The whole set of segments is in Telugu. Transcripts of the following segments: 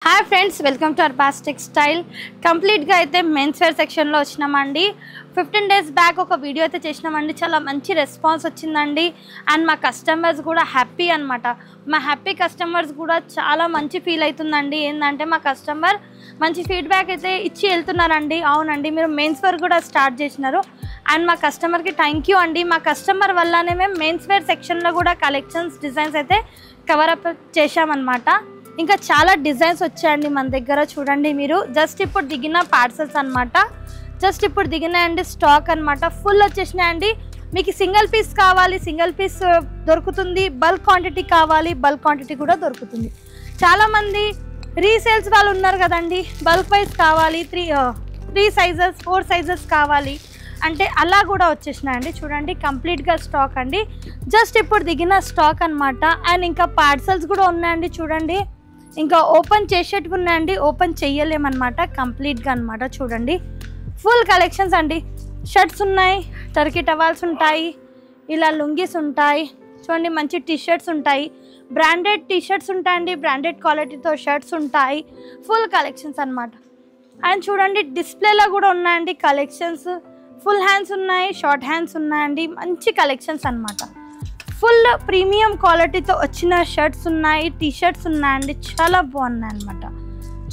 Hi friends, welcome to Arbaz textile. కంప్లీట్గా అయితే మెన్స్ వేర్ సెక్షన్లో వచ్చినామండి. 15 days బ్యాక్ ఒక వీడియో అయితే చేసినామండి. చాలా మంచి రెస్పాన్స్ వచ్చిందండి. అండ్ మా కస్టమర్స్ కూడా హ్యాపీ అనమాట. మా హ్యాపీ కస్టమర్స్ కూడా చాలా మంచి ఫీల్ అవుతుందండి. ఏంటంటే మా కస్టమర్ మంచి ఫీడ్బ్యాక్ అయితే ఇచ్చి వెళ్తున్నారండి. అవునండి, మీరు మెన్స్ వేర్ కూడా స్టార్ట్ చేసినారు. అండ్ మా కస్టమర్కి థ్యాంక్ యూ అండి. మా కస్టమర్ వల్లనే మేము మెన్స్ వేర్ సెక్షన్లో కూడా కలెక్షన్స్ డిజైన్స్ అయితే కవరప్ చేశామన్నమాట. ఇంకా చాలా డిజైన్స్ వచ్చాయండి మన దగ్గర. చూడండి, మీరు జస్ట్ ఇప్పుడు దిగిన పార్సల్స్ అనమాట. జస్ట్ ఇప్పుడు దిగినాయండి స్టాక్ అనమాట. ఫుల్ వచ్చేసినాయండి. మీకు సింగిల్ పీస్ కావాలి, సింగిల్ పీస్ దొరుకుతుంది. బల్క్ క్వాంటిటీ కావాలి, బల్క్ క్వాంటిటీ కూడా దొరుకుతుంది. చాలామంది రీసేల్స్ వాళ్ళు ఉన్నారు కదండి, బల్క్ వైజ్ కావాలి, 3 sizes 4 sizes కావాలి అంటే అలా కూడా వచ్చేసినాయండి. చూడండి, కంప్లీట్గా స్టాక్ అండి. జస్ట్ ఇప్పుడు దిగిన స్టాక్ అనమాట. అండ్ ఇంకా పార్సల్స్ కూడా ఉన్నాయండి. చూడండి, ఇంకా ఓపెన్ చేసేట్టుగా ఉన్నాయండి. ఓపెన్ చెయ్యలేమన్నమాట, కంప్లీట్గా అనమాట. చూడండి, ఫుల్ కలెక్షన్స్ అండి. షర్ట్స్ ఉన్నాయి, టర్కీ టవాల్స్ ఉంటాయి, ఇలా లుంగీస్ ఉంటాయి. చూడండి, మంచి టీషర్ట్స్ ఉంటాయి, బ్రాండెడ్ టీషర్ట్స్ ఉంటాయండి, బ్రాండెడ్ క్వాలిటీతో షర్ట్స్ ఉంటాయి. ఫుల్ కలెక్షన్స్ అనమాట. అండ్ చూడండి, డిస్ప్లేలో కూడా ఉన్నాయండి కలెక్షన్స్. ఫుల్ హ్యాండ్స్ ఉన్నాయి, షార్ట్ హ్యాండ్స్ ఉన్నాయండి. మంచి కలెక్షన్స్ అనమాట. ఫుల్ ప్రీమియం క్వాలిటీతో వచ్చిన షర్ట్స్ ఉన్నాయి, టీషర్ట్స్ ఉన్నాయండి. చాలా బాగున్నాయి అనమాట.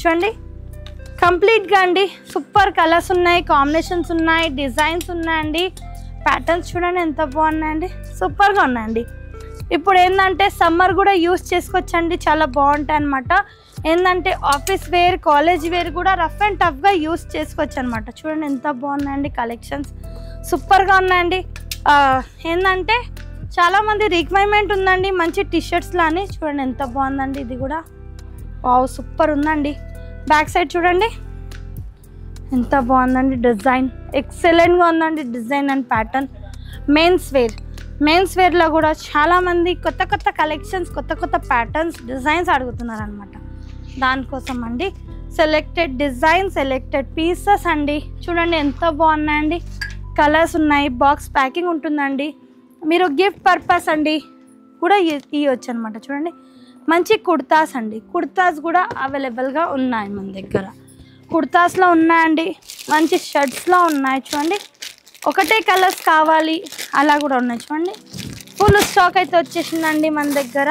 చూడండి, కంప్లీట్గా అండి. సూపర్ కలర్స్ ఉన్నాయి, కాంబినేషన్స్ ఉన్నాయి, డిజైన్స్ ఉన్నాయండి. ప్యాటర్న్స్ చూడండి ఎంత బాగున్నాయండి, సూపర్గా ఉన్నాయండి. ఇప్పుడు ఏంటంటే సమ్మర్ కూడా యూస్ చేసుకోవచ్చండి, చాలా బాగుంటాయి అనమాట. ఏంటంటే ఆఫీస్ వేర్, కాలేజ్ వేర్ కూడా రఫ్ అండ్ టఫ్గా యూస్ చేసుకోవచ్చు అనమాట. చూడండి ఎంత బాగున్నాయండి కలెక్షన్స్, సూపర్గా ఉన్నాయండి. ఏంటంటే చాలామంది రిక్వైర్మెంట్ ఉందండి మంచి టీషర్ట్స్లో అని. చూడండి ఎంత బాగుందండి, ఇది కూడా వావ్ సూపర్ ఉందండి. బ్యాక్ సైడ్ చూడండి ఎంత బాగుందండి, డిజైన్ ఎక్సలెంట్గా ఉందండి. Design and pattern. మెన్స్ వేర్లో కూడా చాలామంది కొత్త కొత్త కలెక్షన్స్, కొత్త కొత్త ప్యాటర్న్స్, డిజైన్స్ అడుగుతున్నారు అనమాట. దానికోసం అండి సెలెక్టెడ్ డిజైన్, సెలెక్టెడ్ పీసెస్ అండి. చూడండి ఎంత బాగున్నాయండి. కలర్స్ ఉన్నాయి, బాక్స్ ప్యాకింగ్ ఉంటుందండి. మీరు గిఫ్ట్ పర్పస్ అండి కూడా ఇవ్వచ్చు అనమాట. చూడండి, మంచి కుర్తాస్ అండి. కుర్తాస్ కూడా అవైలబుల్గా ఉన్నాయి మన దగ్గర. కుర్తాస్లో ఉన్నాయండి, మంచి షర్ట్స్లో ఉన్నాయి. చూడండి, ఒకటే కలర్స్ కావాలి అలా కూడా ఉన్నాయి. చూడండి, ఫుల్ స్టాక్ అయితే వచ్చేసిందండి మన దగ్గర.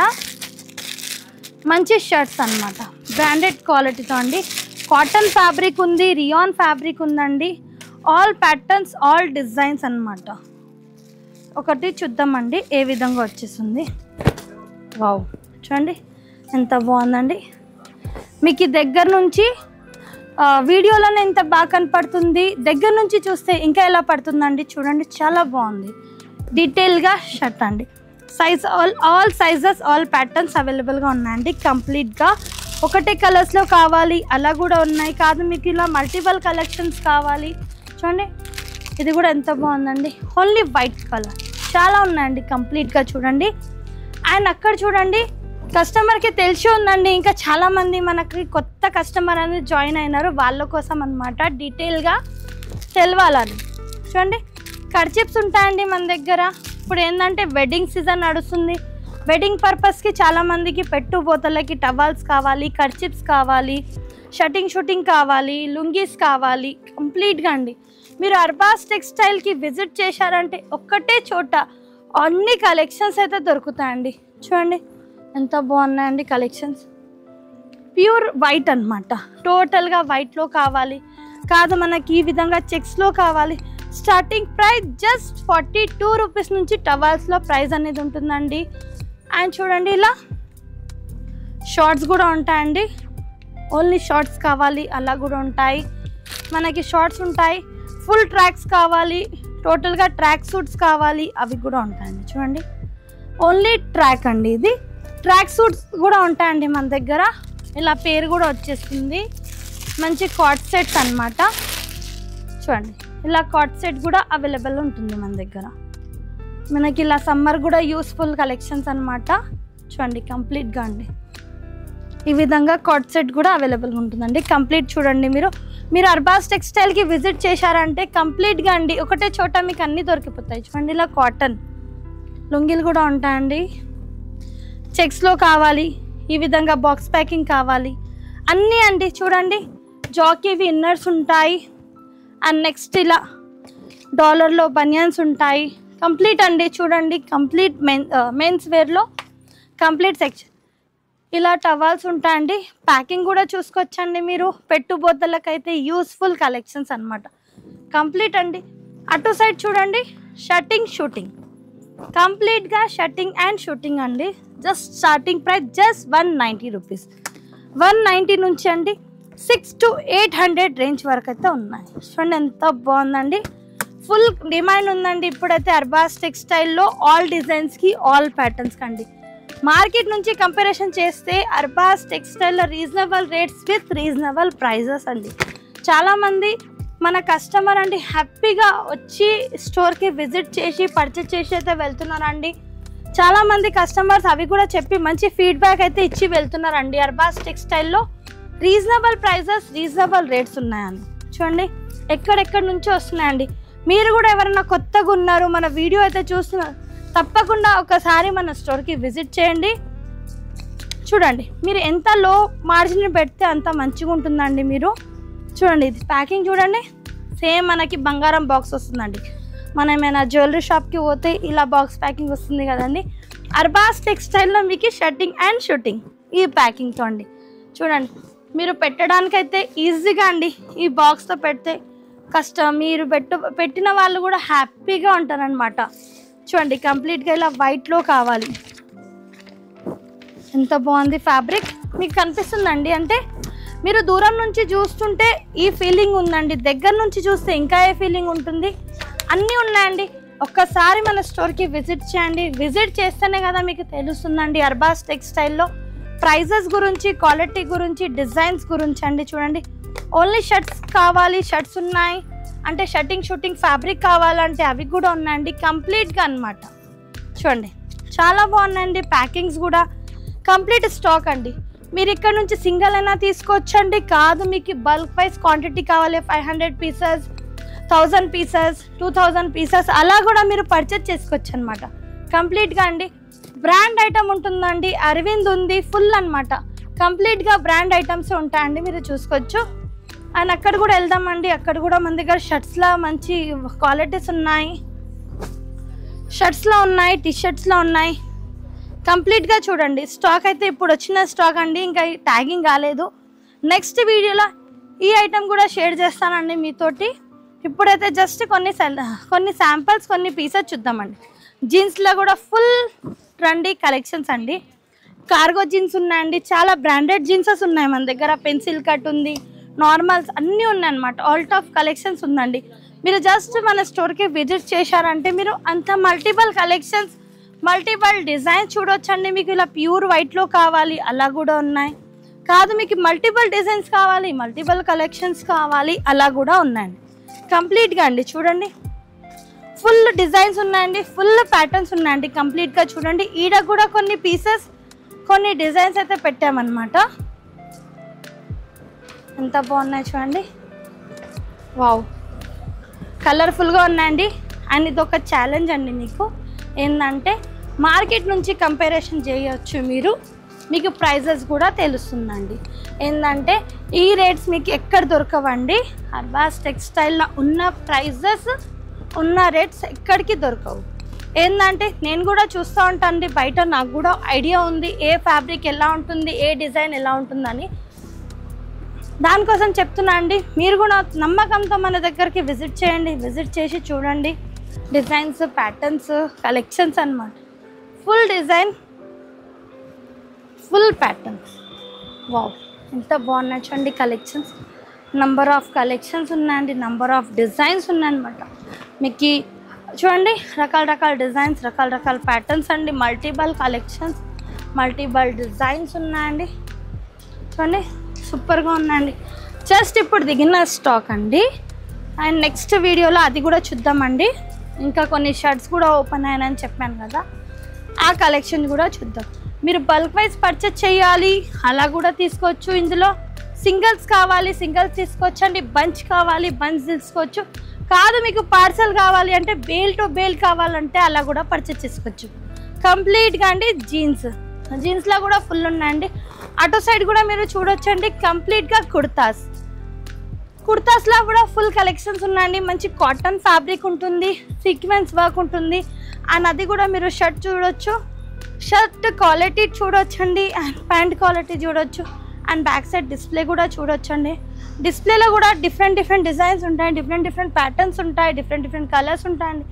మంచి షర్ట్స్ అనమాట, బ్రాండెడ్ క్వాలిటీతో అండి. కాటన్ ఫ్యాబ్రిక్ ఉంది, రియాన్ ఫ్యాబ్రిక్ ఉందండి. ఆల్ ప్యాటర్న్స్, ఆల్ డిజైన్స్ అనమాట. ఒకటి చూద్దామండి ఏ విధంగా వచ్చేసింది. వావ్, చూడండి ఎంత బాగుందండి. మీకు ఈ దగ్గర నుంచి వీడియోలోనే ఎంత బాగా కనపడుతుంది, దగ్గర నుంచి చూస్తే ఇంకా ఎలా పడుతుందండి. చూడండి చాలా బాగుంది. డీటెయిల్గా షర్ట్ అండి. Size all sizes, all patterns అవైలబుల్గా ఉన్నాయండి. కంప్లీట్గా ఒకటే కలర్స్లో కావాలి అలా కూడా ఉన్నాయి. కాదు మీకు ఇలా మల్టిపుల్ కలెక్షన్స్ కావాలి. చూడండి, ఇది కూడా ఎంత బాగుందండి. ఓన్లీ వైట్ కలర్ చాలా ఉన్నాయండి కంప్లీట్గా. చూడండి, అండ్ అక్కడ చూడండి కస్టమర్కి తెలిసి ఉందండి. ఇంకా చాలామంది మనకి కొత్త కస్టమర్ అనేది జాయిన్ అయినారు, వాళ్ళ కోసం అనమాట. డీటెయిల్గా తెలవాలని. చూడండి, కర్చిప్స్ ఉంటాయండి మన దగ్గర. ఇప్పుడు ఏంటంటే వెడ్డింగ్ సీజన్ నడుస్తుంది. వెడ్డింగ్ పర్పస్కి చాలామందికి పెట్టుబోతలకి టవాల్స్ కావాలి, కర్చిప్స్ కావాలి, షూటింగ్ కావాలి, లుంగీస్ కావాలి. కంప్లీట్గా అండి. మీరు అర్బాస్ టెక్స్టైల్కి విజిట్ చేశారంటే ఒక్కటే చోట అన్ని కలెక్షన్స్ అయితే దొరుకుతాయండి. చూడండి ఎంత బాగున్నాయండి కలెక్షన్స్. ప్యూర్ వైట్ అనమాట, టోటల్గా వైట్లో కావాలి. కాదు మనకి ఈ విధంగా చెక్స్లో కావాలి. స్టార్టింగ్ ప్రైస్ జస్ట్ 42 రూపీస్ నుంచి టవాల్స్లో ప్రైస్ అనేది ఉంటుందండి. అండ్ చూడండి, ఇలా షార్ట్స్ కూడా ఉంటాయండి. ఓన్లీ షార్ట్స్ కావాలి అలా కూడా ఉంటాయి. మనకి షార్ట్స్ ఉంటాయి, ఫుల్ ట్రాక్స్ కావాలి, టోటల్గా ట్రాక్ సూట్స్ కావాలి, అవి కూడా ఉంటాయండి. చూడండి, ఓన్లీ ట్రాక్ అండి. ఇది ట్రాక్ సూట్స్ కూడా ఉంటాయండి మన దగ్గర. ఇలా పేరు కూడా వచ్చేస్తుంది. మంచి కాట్ సెట్స్ అనమాట. చూడండి, ఇలా కాట్ సెట్ కూడా అవైలబుల్ ఉంటుంది మన దగ్గర. మనకి ఇలా సమ్మర్ కూడా యూస్ఫుల్ కలెక్షన్స్ అనమాట. చూడండి కంప్లీట్గా అండి. ఈ విధంగా కాట్ సెట్ కూడా అవైలబుల్గా ఉంటుందండి. కంప్లీట్ చూడండి, మీరు అర్బాస్ టెక్స్టైల్కి విజిట్ చేశారంటే కంప్లీట్గా అండి ఒకటే చోట మీకు అన్నీ దొరికిపోతాయి. చూడండి, ఇలా కాటన్ లుంగీలు కూడా ఉంటాయండి. చెక్స్లో కావాలి, ఈ విధంగా బాక్స్ ప్యాకింగ్ కావాలి అన్నీ అండి చూడండి, జాకీవి ఇన్నర్స్ ఉంటాయి. అండ్ నెక్స్ట్ ఇలా డాలర్లో బనియన్స్ ఉంటాయి. కంప్లీట్ అండి చూడండి, కంప్లీట్ మెన్స్ వేర్లో కంప్లీట్ సెక్షన్. ఇలా టవాల్స్ ఉంటాయండి. ప్యాకింగ్ కూడా చూసుకోవచ్చండి మీరు, పెట్టుబోతలకైతే యూస్ఫుల్ కలెక్షన్స్ అనమాట. కంప్లీట్ అండి. అటు సైడ్ చూడండి, షర్టింగ్ షూటింగ్, కంప్లీట్గా షర్టింగ్ అండ్ షూటింగ్ అండి. Just starting price just 190 rupees. 190 నుంచి అండి 600 to 800 రేంజ్ వరకు అయితే ఉన్నాయి. చూడండి ఎంత బాగుందండి. ఫుల్ డిమాండ్ ఉందండి ఇప్పుడైతే అర్బాస్ టెక్స్టైల్లో ఆల్ డిజైన్స్కి, ఆల్ ప్యాటర్న్స్కి అండి. మార్కెట్ నుంచి కంపారిజన్ చేస్తే అర్బాస్ టెక్స్టైల్లో reasonable rates with reasonable prices అండి. చాలామంది మన కస్టమర్ అండి హ్యాపీగా వచ్చి స్టోర్కి విజిట్ చేసి పర్చేస్ చేసి అయితే వెళ్తున్నారండి. చాలామంది కస్టమర్స్ అవి కూడా చెప్పి మంచి ఫీడ్బ్యాక్ అయితే ఇచ్చి వెళ్తున్నారండి. అర్బాస్ టెక్స్టైల్లో రీజనబుల్ ప్రైజెస్, రీజనబుల్ రేట్స్ ఉన్నాయండి. చూడండి ఎక్కడెక్కడి నుంచో వస్తున్నాయండి. మీరు కూడా ఎవరైనా కొత్తగా ఉన్నారు, మన వీడియో అయితే చూస్తున్నారు, తప్పకుండా ఒకసారి మన స్టోర్కి విజిట్ చేయండి. చూడండి మీరు ఎంత లో మార్జిన్ పెడితే అంత మంచిగా ఉంటుందండి. మీరు చూడండి ఇది ప్యాకింగ్ చూడండి, సేమ్ మనకి బంగారం బాక్స్ వస్తుందండి. మనం ఏమైనా జ్యువెలరీ షాప్కి పోతే ఇలా బాక్స్ ప్యాకింగ్ వస్తుంది కదండి. అర్బాస్ టెక్స్టైల్లో మీకు షర్టింగ్ అండ్ షూటింగ్ ఈ ప్యాకింగ్తో అండి. చూడండి మీరు పెట్టడానికైతే ఈజీగా అండి. ఈ బాక్స్తో పెడితే కష్టం, మీరు పెట్టిన వాళ్ళు కూడా హ్యాపీగా ఉంటారనమాట. చూడండి కంప్లీట్గా ఇలా వైట్లో కావాలి. ఎంత బాగుంది ఫ్యాబ్రిక్, మీకు కనిపిస్తుందండి. అంటే మీరు దూరం నుంచి చూస్తుంటే ఈ ఫీలింగ్ ఉందండి, దగ్గర నుంచి చూస్తే ఇంకా ఏ ఫీలింగ్ ఉంటుంది. అన్నీ ఉన్నాయండి. ఒక్కసారి మన స్టోర్కి విజిట్ చేయండి. విజిట్ చేస్తేనే కదా మీకు తెలుస్తుందండి అర్బాస్ టెక్స్టైల్లో ప్రైజెస్ గురించి, క్వాలిటీ గురించి, డిజైన్స్ గురించి అండి. చూడండి ఓన్లీ షర్ట్స్ కావాలి, షర్ట్స్ ఉన్నాయి. అంటే షర్టింగ్ షూటింగ్ ఫ్యాబ్రిక్ కావాలంటే అవి కూడా ఉన్నాయండి కంప్లీట్గా అనమాట. చూడండి చాలా బాగున్నాయండి. ప్యాకింగ్స్ కూడా కంప్లీట్ స్టాక్ అండి. మీరు ఇక్కడ నుంచి సింగిల్ అయినా తీసుకోవచ్చండి. కాదు మీకు బల్క్ వైజ్ క్వాంటిటీ కావాలి, 500 పీసెస్, 1000 పీసెస్, 2000 పీసెస్ అలా కూడా మీరు పర్చేజ్ చేసుకోవచ్చు అనమాట. కంప్లీట్గా అండి బ్రాండ్ ఐటమ్ ఉంటుందండి. అరవింద్ ఉంది ఫుల్ అనమాట. కంప్లీట్గా బ్రాండ్ ఐటమ్స్ ఉంటాయండి, మీరు చూసుకోవచ్చు. అండ్ అక్కడ కూడా వెళ్దామండి. అక్కడ కూడా మన దగ్గర షర్ట్స్లో మంచి క్వాలిటీస్ ఉన్నాయి, షర్ట్స్లో ఉన్నాయి, టీషర్ట్స్లో ఉన్నాయి. కంప్లీట్గా చూడండి స్టాక్ అయితే ఇప్పుడు వచ్చిన స్టాక్ అండి, ఇంకా ట్యాగింగ్ కాలేదు. నెక్స్ట్ వీడియోలో ఈ ఐటమ్ కూడా షేర్ చేస్తానండి మీతోటి. ఇప్పుడైతే జస్ట్ కొన్ని శాంపిల్స్, కొన్ని పీసెస్ చూద్దామండి. జీన్స్లో కూడా ఫుల్ ట్రెండీ కలెక్షన్స్ అండి. కార్గో జీన్స్ ఉన్నాయండి, చాలా బ్రాండెడ్ జీన్సెస్ ఉన్నాయి మన దగ్గర. పెన్సిల్ కట్ ఉంది, నార్మల్స్ అన్నీ ఉన్నాయన్నమాట. ఆల్ టాప్ కలెక్షన్స్ ఉందండి. మీరు జస్ట్ మన స్టోర్కి విజిట్ చేశారంటే మీరు అంత మల్టిపుల్ కలెక్షన్స్, మల్టిపుల్ డిజైన్స్ చూడొచ్చండి. మీకు ఇలా ప్యూర్ వైట్లో కావాలి అలా కూడా ఉన్నాయి. కాదు మీకు మల్టిపుల్ డిజైన్స్ కావాలి, మల్టిపుల్ కలెక్షన్స్ కావాలి అలా కూడా ఉన్నాయండి. కంప్లీట్గా అండి చూడండి ఫుల్ డిజైన్స్ ఉన్నాయండి, ఫుల్ ప్యాటర్న్స్ ఉన్నాయండి. కంప్లీట్గా చూడండి ఈడ కూడా కొన్ని పీసెస్, కొన్ని డిజైన్స్ అయితే పెట్టామన్నమాట. ఎంత బాగున్నాయి చూడండి. వావ్ కలర్ఫుల్గా ఉన్నాయండి. అండ్ ఇది ఒక ఛాలెంజ్ అండి మీకు ఏంటంటే మార్కెట్ నుంచి కంపారిజన్ చేయొచ్చు మీరు, మీకు ప్రైజెస్ కూడా తెలుస్తుందండి. ఏంటంటే ఈ రేట్స్ మీకు ఎక్కడ దొరకవండి. అర్బాస్ టెక్స్టైల్లో ఉన్న ప్రైజెస్, ఉన్న రేట్స్ ఎక్కడికి దొరకవు. ఏంటంటే నేను కూడా చూస్తూ ఉంటానండి బయట, నాకు కూడా ఐడియా ఉంది ఏ ఫ్యాబ్రిక్ ఎలా ఉంటుంది, ఏ డిజైన్ ఎలా ఉంటుందని. దానికోసం చెప్తున్నా అండి. మీరు కూడా నమ్మకంతో మన దగ్గరికి విజిట్ చేయండి. విజిట్ చేసి చూడండి డిజైన్స్, ప్యాటర్న్స్, కలెక్షన్స్ అన్నమాట. Full design, full patterns. Wow ఎంత బాగున్నాయి చూడండి కలెక్షన్స్. నంబర్ ఆఫ్ కలెక్షన్స్ ఉన్నాయండి, నంబర్ ఆఫ్ డిజైన్స్ ఉన్నాయన్నమాట. మీకు చూడండి రకాల రకాల డిజైన్స్, రకాల రకాల ప్యాటర్న్స్ అండి. మల్టిపుల్ కలెక్షన్స్, మల్టిపుల్ డిజైన్స్ ఉన్నాయండి. చూడండి సూపర్గా ఉన్నాయండి. జస్ట్ ఇప్పుడు దిగిన స్టాక్ అండి. అండ్ నెక్స్ట్ వీడియోలో అది కూడా చూద్దామండి. ఇంకా కొన్ని షర్ట్స్ కూడా ఓపెన్ అయ్యాయని చెప్పాను కదా, ఆ కలెక్షన్ కూడా చూద్దాం. మీరు బల్క్ వైజ్ పర్చేజ్ చేయాలి అలా కూడా తీసుకోవచ్చు. ఇందులో సింగిల్స్ కావాలి, సింగిల్స్ తీసుకోవచ్చు అండి. బంచ్ కావాలి, బంచ్ తీసుకోవచ్చు. కాదు మీకు పార్సల్ కావాలి అంటే బేల్ టు బేల్ కావాలంటే అలా కూడా పర్చేజ్ చేసుకోవచ్చు. కంప్లీట్గా అండి జీన్స్లో కూడా ఫుల్ ఉన్నాయండి. అటు సైడ్ కూడా మీరు చూడొచ్చండి కంప్లీట్గా కుర్తాస్లో కూడా ఫుల్ కలెక్షన్స్ ఉన్నాయండి. మంచి కాటన్ ఫ్యాబ్రిక్ ఉంటుంది, సీక్వెన్స్ వర్క్ ఉంటుంది. అండ్ అది కూడా మీరు షర్ట్ చూడొచ్చు, షర్ట్ క్వాలిటీ చూడొచ్చండి అండ్ ప్యాంట్ క్వాలిటీ చూడొచ్చు. అండ్ బ్యాక్ సైడ్ డిస్ప్లే కూడా చూడొచ్చండి. డిస్ప్లేలో కూడా డిఫరెంట్ డిజైన్స్ ఉంటాయి, డిఫరెంట్ ప్యాటర్న్స్ ఉంటాయి, డిఫరెంట్ కలర్స్ ఉంటాయండి.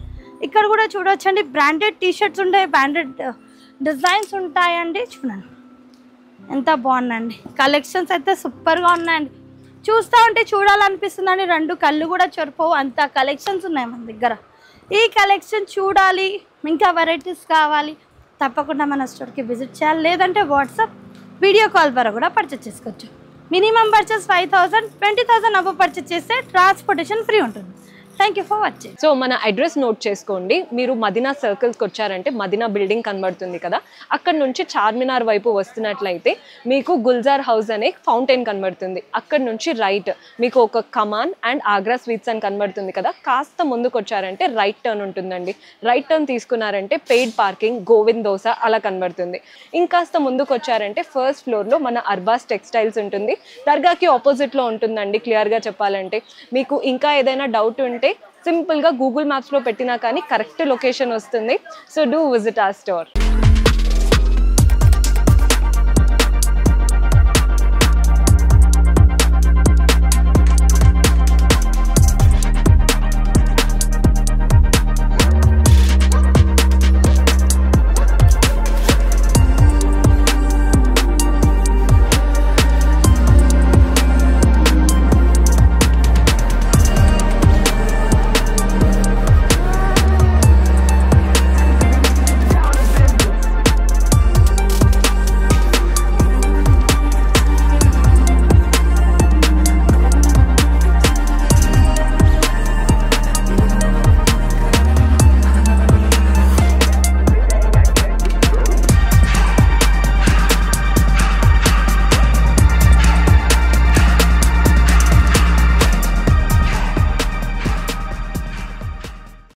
ఇక్కడ కూడా చూడొచ్చండి బ్రాండెడ్ టీషర్ట్స్ ఉంటాయి, బ్రాండెడ్ డిజైన్స్ ఉంటాయండి. చూడండి ఎంత బాగుందండి, కలెక్షన్స్ అయితే సూపర్గా ఉన్నాయండి. చూస్తూ ఉంటే చూడాలనిపిస్తుందండి, రెండు కళ్ళు కూడా చెరిపోవు, అంత కలెక్షన్స్ ఉన్నాయి మన దగ్గర. ఈ కలెక్షన్ చూడాలి, ఇంకా వెరైటీస్ కావాలి, తప్పకుండా మన స్టోర్కి విజిట్ చేయాలి. లేదంటే వాట్సాప్ వీడియో కాల్ ద్వారా కూడా పర్చేస్ చేసుకోవచ్చు. మినిమం పర్చేస్ 5,000, 20,000 అబవ్ పర్చేస్ చేస్తే ట్రాన్స్పోర్టేషన్ ఫ్రీ ఉంటుంది. Thank you for watching. So మన అడ్రస్ నోట్ చేసుకోండి. మీరు మదీనా సర్కిల్స్కి వచ్చారంటే మదీనా బిల్డింగ్ కనబడుతుంది కదా, అక్కడ నుంచి చార్మినార్ వైపు వస్తున్నట్లయితే మీకు గుల్జార్ హౌస్ అనే ఫౌంటైన్ కనబడుతుంది. అక్కడ నుంచి రైట్ మీకు ఒక కమాన్ అండ్ ఆగ్రా స్వీట్స్ అని కనబడుతుంది కదా, కాస్త ముందుకు వచ్చారంటే రైట్ టర్న్ ఉంటుందండి. రైట్ టర్న్ తీసుకున్నారంటే పెయిడ్ పార్కింగ్, గోవింద్ దోస అలా కనబడుతుంది. ఇంకాస్త ముందుకు వచ్చారంటే ఫస్ట్ ఫ్లోర్లో మన అర్బాస్ టెక్స్టైల్స్ ఉంటుంది, దర్గాకి ఆపోజిట్లో ఉంటుందండి. క్లియర్గా చెప్పాలంటే మీకు ఇంకా ఏదైనా డౌట్ ఉంటే సింపుల్గా గూగుల్ మ్యాప్స్లో పెట్టినా కానీ కరెక్ట్ లొకేషన్ వస్తుంది. So do visit our store.